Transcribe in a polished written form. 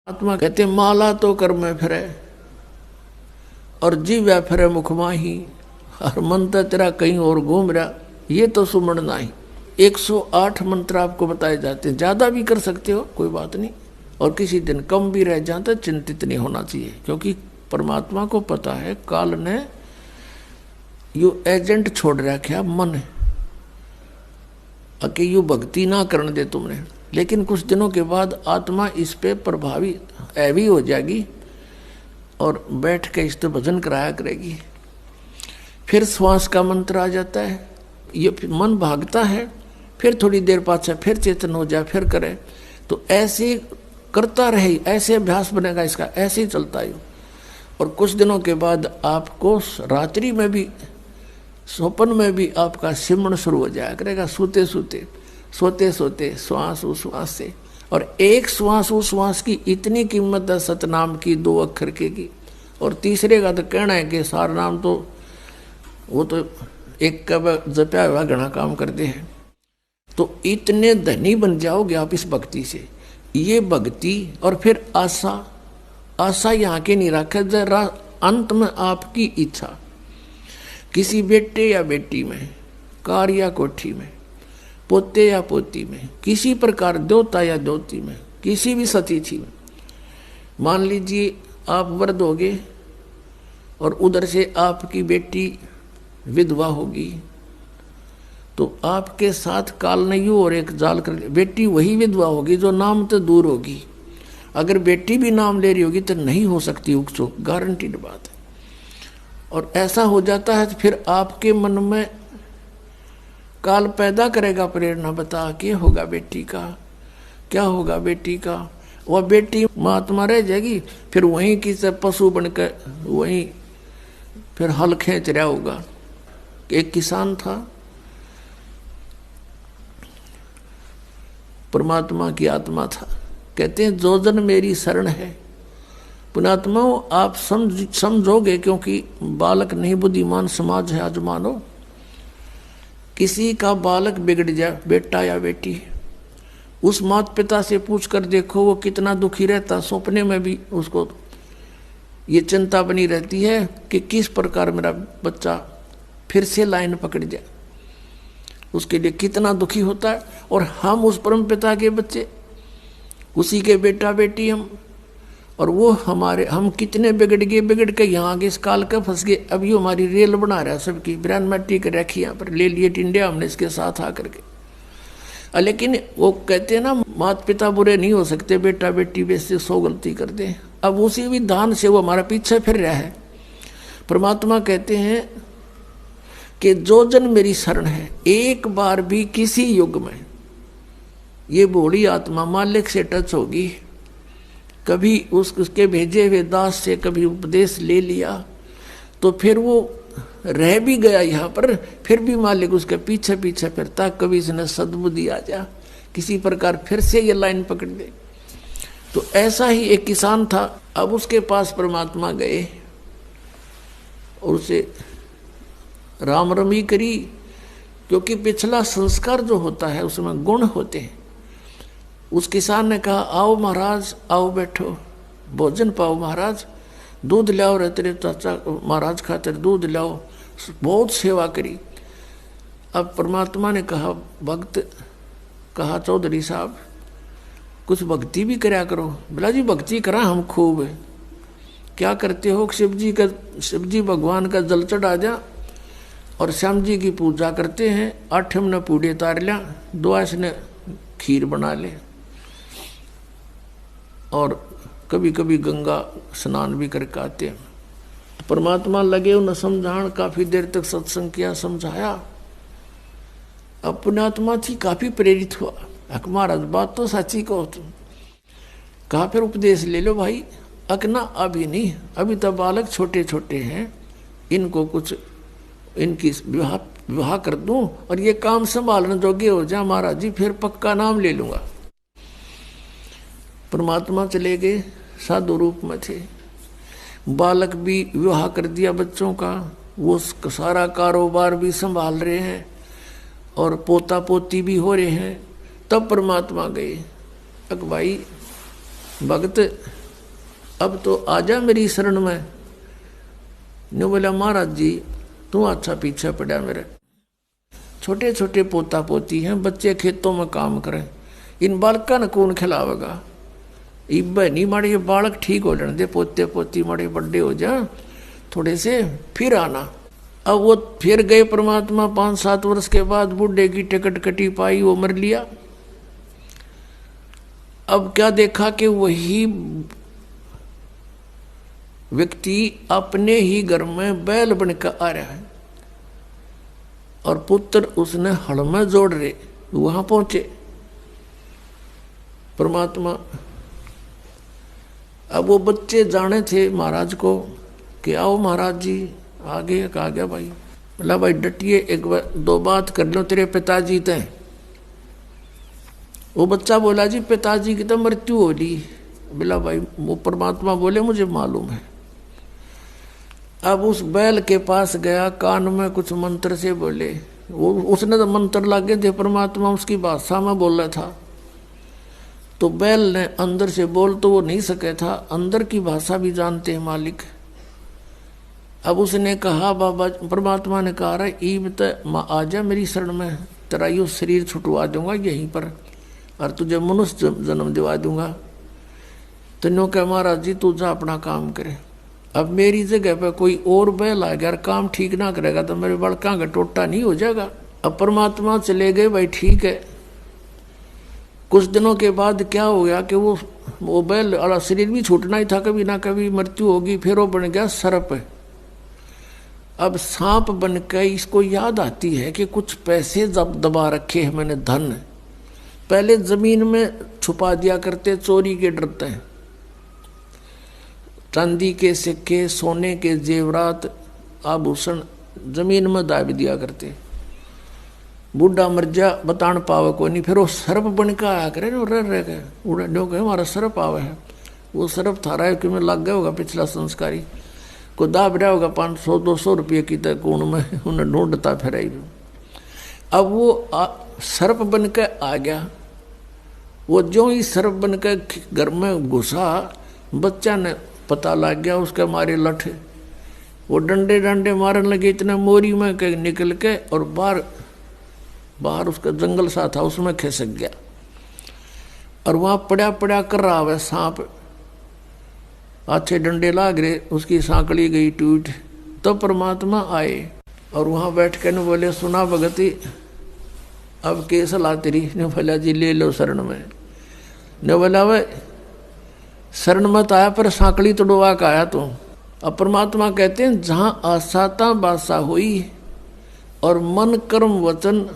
आत्मा कहते माला तो कर में फिरे और जीव्या फिरे मुख माही, और मंत्र तेरा कहीं और घूम रहा, ये तो सुमन नहीं। 108 मंत्र आपको बताए जाते हैं, ज्यादा भी कर सकते हो कोई बात नहीं, और किसी दिन कम भी रह जाता चिंतित नहीं होना चाहिए, क्योंकि परमात्मा को पता है काल ने यू एजेंट छोड़ रखा मन कि यू भक्ति ना करने दे तुमने, लेकिन कुछ दिनों के बाद आत्मा इस पे प्रभावी ऐवी हो जाएगी और बैठ के इस तो भजन कराया करेगी। फिर श्वास का मंत्र आ जाता है, ये मन भागता है, फिर थोड़ी देर पाछे फिर चेतन हो जाए, फिर करे, तो ऐसे करता रहे, ऐसे अभ्यास बनेगा इसका, ऐसे ही चलता है। और कुछ दिनों के बाद आपको रात्रि में भी, स्वप्न में भी आपका सिमरण शुरू हो जाया करेगा, सोते सोते सोते सोते श्वास उश्वास से। और एक श्वास उश्वास की इतनी कीमत है सतनाम की, 2 अक्षर की, और तीसरे का तो कहना है कि सार नाम तो वो तो एक का जपया हुआ घना काम करते हैं। तो इतने धनी बन जाओगे आप इस भक्ति से। ये भक्ति और फिर आशा, आशा यहाँ के नहीं रखे, जरा अंत में आपकी इच्छा किसी बेटे या बेटी में, कार या कोठी में, पोते या पोती में, किसी प्रकार देवता या देवती में, किसी भी सतीथि में। मान लीजिए आप वृद्ध होगे और उधर से आपकी बेटी विधवा होगी, तो आपके साथ काल ने यूं और एक जाल कर, बेटी वही विधवा होगी जो नाम तो दूर होगी। अगर बेटी भी नाम ले रही होगी तो नहीं हो सकती उपचुक, गारंटीड बात है। और ऐसा हो जाता है तो फिर आपके मन में काल पैदा करेगा प्रेरणा, बता क्या होगा बेटी का, क्या होगा बेटी का। वह बेटी महात्मा रह जाएगी, फिर वहीं की से पशु बनकर वहीं फिर हल खींच रहा होगा। एक किसान था, परमात्मा की आत्मा था, कहते हैं जो जन मेरी शरण है। पुणात्मा आप समझोगे, क्योंकि बालक नहीं बुद्धिमान समाज है आज मानो। किसी का बालक बिगड़ जाए, बेटा या बेटी, उस माता पिता से पूछ कर देखो वो कितना दुखी रहता। सपने में भी उसको ये चिंता बनी रहती है कि किस प्रकार मेरा बच्चा फिर से लाइन पकड़ जाए, उसके लिए कितना दुखी होता है। और हम उस परम पिता के बच्चे, उसी के बेटा बेटी हम, और वो हमारे, हम कितने बिगड़ गए, बिगड़ के यहाँ आगे इस काल का फंस गए। अब ये हमारी रेल बना रहा है सबकी, ब्रांड मैट्री कर रखी यहाँ पर, ले लिए टिंडिया हमने इसके साथ आकर के। लेकिन वो कहते हैं ना माता पिता बुरे नहीं हो सकते, बेटा बेटी वैसे 100 गलती करते हैं। अब उसी विधान से वो हमारा पीछे फिर रहा है। परमात्मा कहते हैं कि जो जन मेरी शरण है, एक बार भी किसी युग में ये भोली आत्मा मालिक से टच होगी, कभी उसके भेजे हुए दास से कभी उपदेश ले लिया, तो फिर वो रह भी गया यहाँ पर, फिर भी मालिक उसके पीछे पीछे फिरता, कभी इसने सद्बुद्धि आ जा, किसी प्रकार फिर से ये लाइन पकड़ दे। तो ऐसा ही एक किसान था, अब उसके पास परमात्मा गए और उसे राम रमी करी, क्योंकि पिछला संस्कार जो होता है उसमें गुण होते हैं। उस किसान ने कहा आओ महाराज, आओ बैठो, भोजन पाओ महाराज, दूध लाओ रे तेरे चाचा महाराज खातिर दूध लाओ, बहुत सेवा करी। अब परमात्मा ने कहा, भक्त कहा चौधरी साहब कुछ भक्ति भी कराया करो। बोला जी भक्ति करा हम खूब है। क्या करते हो? शिव जी भगवान का जल चढ़ा जा और श्याम जी की पूजा करते हैं, 8 ने पूड़े तार लिया, 2 ने खीर बना ले, और कभी कभी गंगा स्नान भी करके आते हैं। परमात्मा लगे उन्हें समझान, काफी देर तक सत्संग किया, समझाया। अब पुण्यात्मा थी काफी प्रेरित हुआ, अक महाराज बात तो सच्ची कहो तुम। कहा फिर उपदेश ले लो भाई। अकना अभी नहीं, अभी तो बालक छोटे छोटे हैं, इनको कुछ इनकी विवाह कर दूं और ये काम संभालने जोगे हो जा महाराज जी, फिर पक्का नाम ले लूंगा। परमात्मा चले गए, साधु रूप में थे। बालक भी विवाह कर दिया बच्चों का, वो सारा कारोबार भी संभाल रहे हैं और पोता पोती भी हो रहे हैं। तब परमात्मा गए, अक भाई भगत अब तो आजा मेरी शरण में। ने बोला महाराज जी तू अच्छा पीछे पड़ा मेरे, छोटे छोटे पोता पोती हैं, बच्चे खेतों में काम करें, इन बालका ने कौन खिलावेगा। इब नहीं माड़े ये बालक ठीक हो लेने दे, पोते पोती माड़े बड़े हो जा थोड़े से फिर आना। अब वो फिर गए परमात्मा, 5-7 वर्ष के बाद बूढ़े की टिकट कटी पाई, वो मर लिया। अब क्या देखा कि वही व्यक्ति अपने ही घर में बैल बनकर आ रहा है और पुत्र उसने हड़ में जोड़ रहे। वहां पहुंचे परमात्मा। अब वो बच्चे जाने थे महाराज को कि आओ महाराज जी आगे। कहा गया भाई, बोला भाई डटिए, एक बार 2 बात कर लो तेरे पिताजी ते। वो बच्चा बोला जी पिताजी की तो मृत्यु हो ली। बोला भाई, वो परमात्मा बोले मुझे मालूम है। अब उस बैल के पास गया, कान में कुछ मंत्र से बोले। वो उसने तो मंत्र लागे थे, परमात्मा उसकी भाषा में बोल रहा था। तो बैल ने अंदर से बोल तो वो नहीं सके था, अंदर की भाषा भी जानते हैं मालिक। अब उसने कहा बाबा, परमात्मा ने कहा रहा ईब तो आजा मेरी शरण में, तेरा यो शरीर छुटवा दूंगा यहीं पर और तुझे मनुष्य जन्म दिवा दूंगा। तो नो कह महाराज जी तू जा अपना काम करे। अब मेरी जगह पे कोई और बैल आ गया और काम ठीक ना करेगा तो मेरे बड़का का टोटा नहीं हो जाएगा। अब परमात्मा चले गए, भाई ठीक है। कुछ दिनों के बाद क्या हो गया कि वो बैल वाला शरीर भी छूटना ही था, कभी ना कभी मृत्यु होगी। फिर वो बन गया सर्प। अब सांप बन के इसको याद आती है कि कुछ पैसे जब दबा रखे हैं मैंने, धन पहले जमीन में छुपा दिया करते, चोरी के डरते हैं। चांदी के सिक्के, सोने के जेवरात, आभूषण जमीन में दाब दिया करते। बूढ़ा मर जा बतान पावे को नहीं, फिर वो सर्प बन के आया करे ना, रह गए उड़ा कहे हमारा सर्प आवे है। वो सर्प थारा है कि में लग गया होगा पिछला संस्कारी को, दाब रहा होगा 500-200 रुपये की तक कौन में उन्हें ढूंढता फिर। अब वो सर्प बन के आ गया। वो जो ही सर्प बन के घर में घुसा, बच्चा ने पता लग गया, उसके मारे लठ वो डंडे डंडे मारने लगे। इतने मोरी में के निकल के और बाहर उसका जंगल सा था, उसमें खिसक गया और वहां पड़ा पड़ा कर रहा है सांप। अच्छे डंडे लाग रहे, उसकी सांकड़ी गई टूट। तो परमात्मा आए और वहां बैठ के न बोले सुना भगती अब के सलाह तेरी। ने बोला जी ले लो शरण में। ने बोला वे शरण मत आया पर सांकड़ी तोड़वा का आया। तो अब परमात्मा कहते हैं जहां आसाता बासा हुई और मन कर्म वचन